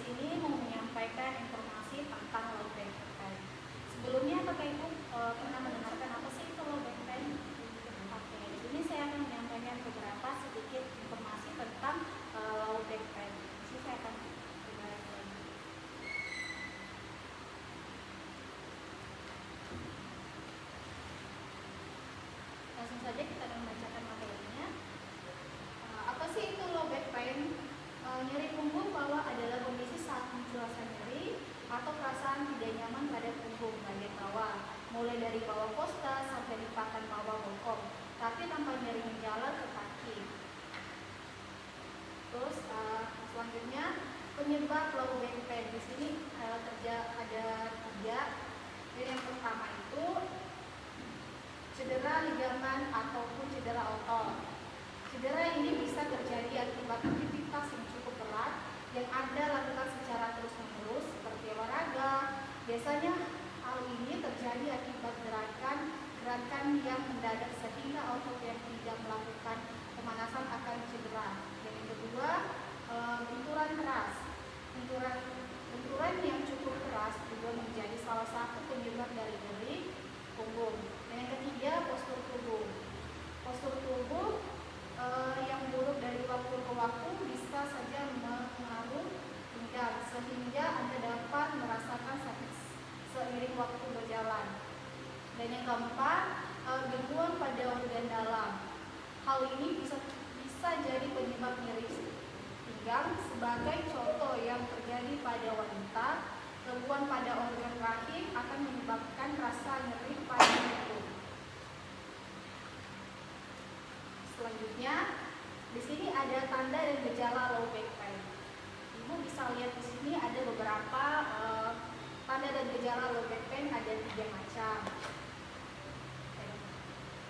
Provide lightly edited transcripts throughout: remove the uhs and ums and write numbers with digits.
sini mau menyampaikan informasi tentang low back pain. Sebelumnya apakah Ibu pernah mendengarkan apa sih itu low back pain? Oke, di sini saya akan menyampaikan beberapa sedikit informasi tentang low back pain. Di sini saya akan langsung saja kita akan membacakan materinya. Apa sih itu low back pain? Nyeri punggung bawah adalah kondisi saat muncul rasa nyeri atau perasaan tidak nyaman pada punggung bagian bawah, mulai dari bawah kosta sampai lipatan bawah bokong, tapi tanpa nyeri menjalar ke kaki. Terus selanjutnya penyebab low back pain. Di sini ada tiga. Yang pertama itu cedera ligamen ataupun cedera otot. Cedera ini bisa terjadi akibat aktivitas yang cukup berat yang Anda lakukan secara terus-menerus seperti olahraga. Biasanya hal ini terjadi akibat gerakan yang mendadak sehingga otot yang tidak melakukan pemanasan akan cedera. Dan yang kedua, benturan keras. Benturan yang cukup keras juga menjadi salah satu penyebab dari nyeri punggung. Dan yang ketiga, postur tubuh. Postur tubuh yang buruk dari waktu ke waktu bisa saja mengaruh pinggang sehingga Anda dapat merasakan sakit seiring waktu berjalan. Dan yang keempat, gangguan pada organ dalam. Hal ini bisa jadi penyebab nyeri pinggang. Sebagai contoh yang terjadi pada wanita, gangguan pada organ rahim akan menyebabkan rasa nyeri pada punggung. Selanjutnya, di sini ada tanda dan gejala low back pain. Ibu bisa lihat di sini ada beberapa tanda dan gejala low back pain, ada 3 macam.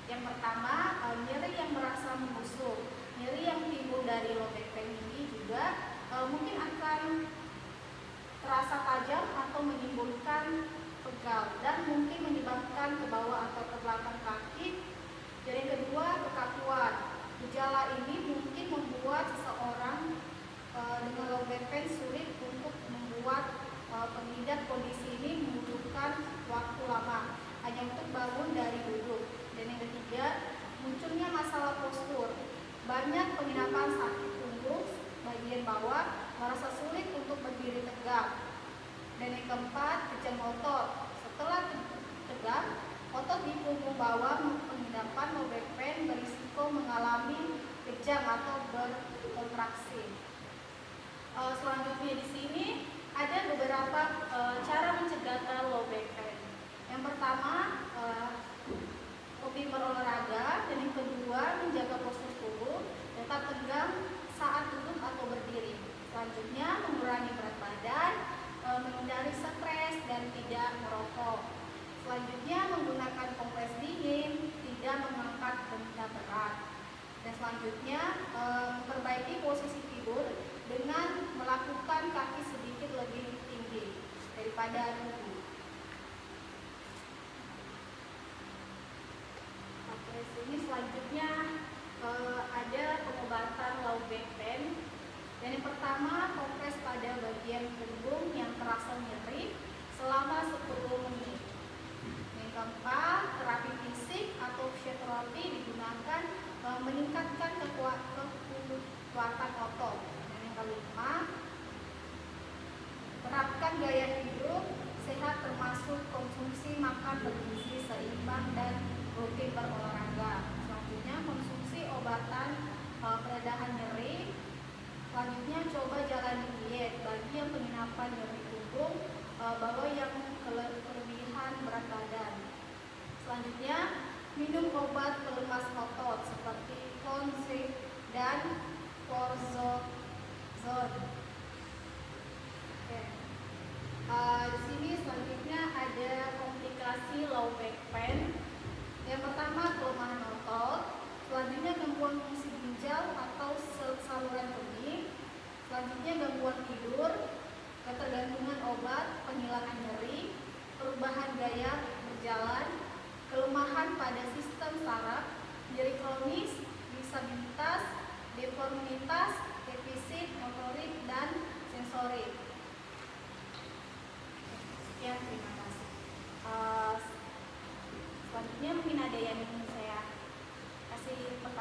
Yang pertama, nyeri yang merasa menusuk. Nyeri yang timbul dari low back pain ini juga mungkin akan terasa tajam atau menimbulkan pegal dan mungkin menyebabkan ke bawah atau ke belakang kaki. Dan yang kedua, kekakuan. Gejala ini mungkin membuat seseorang dengan low back pain sulit untuk membuat pengidap. Kondisi ini membutuhkan waktu lama hanya untuk bangun dari duduk. Dan yang ketiga, munculnya masalah postur. Banyak penginapan sakit punggung bagian bawah merasa sulit untuk berdiri tegak. Dan yang keempat, kejang otot. Setelah tegak, otot di punggung bawah penginapan low back pain berisiko mengalami kejang atau berkontraksi. Selanjutnya di sini ada beberapa cara mencegah low back pain. Yang pertama, hobi berolahraga. Dan yang kedua, menjaga postur tubuh, tetap tegang saat duduk atau berdiri. Selanjutnya, mengurangi berat badan, menghindari stres dan tidak merokok. Selanjutnya, menggunakan kompres dingin, tidak mengangkat benda berat. Dan selanjutnya, memperbaiki posisi tidur dengan melakukan kaki sedikit lebih tinggi daripada tubuh. Oke, sini selanjutnya ada pengobatan low back pain. Dan yang pertama, kompres pada bagian punggung yang terasa nyeri selama 10 menit. Yang keempat, terapi fisik atau fisioterapi digunakan meningkatkan kekuatan otot. Dan yang kelima, terapkan gaya hidup sehat termasuk konsumsi makan bergizi seimbang dan rutin berolahraga. Selanjutnya, konsumsi obatan peredahan nyeri. Selanjutnya, coba jalani diet bagi yang penginapan nyeri punggung bawah yang kelebihan berat badan. Selanjutnya, minum obat pelemas otot seperti Clonazepam dan Cortisone. Di sini selanjutnya ada komplikasi low back pain. Yang pertama, kelemahan otot. Selanjutnya, gangguan fungsi ginjal atau saluran kemih. Selanjutnya, gangguan tidur, ketergantungan obat, penghilangan nyeri, perubahan gaya berjalan, kelemahan pada sistem saraf, nyeri kronis, disabilitas, deformitas, defisit motorik dan sensorik.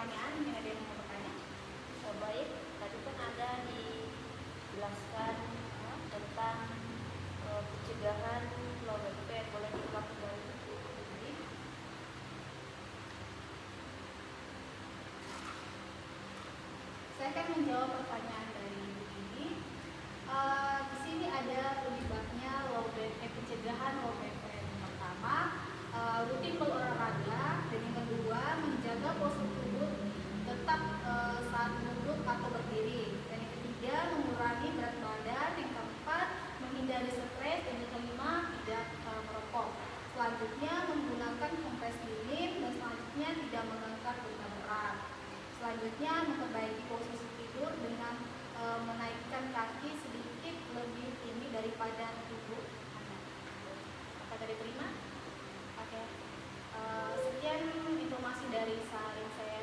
pertanyaan? Mungkin ada yang mau bertanya? Baik, tadi kan ada dijelaskan tentang pencegahan low back pain. Boleh diulang kembali? Saya akan menjawab pertanyaan dari Ibu ini. Di sini ada penyebabnya pencegahan low back pain. Pertama, rutin berolahraga, dan yang kedua, menjaga postur tubuh tetap saat duduk atau berdiri, dan yang ketiga, mengurangi berat badan, yang keempat, menghindari stres, dan yang kelima, tidak merokok. Selanjutnya, menggunakan kompres dingin, dan selanjutnya tidak mengangkat benda berat. Selanjutnya, memperbaiki posisi tidur dengan menaikkan kaki sedikit lebih tinggi daripada tubuh Anda. Apakah diterima? Oke. Sekian informasi dari saya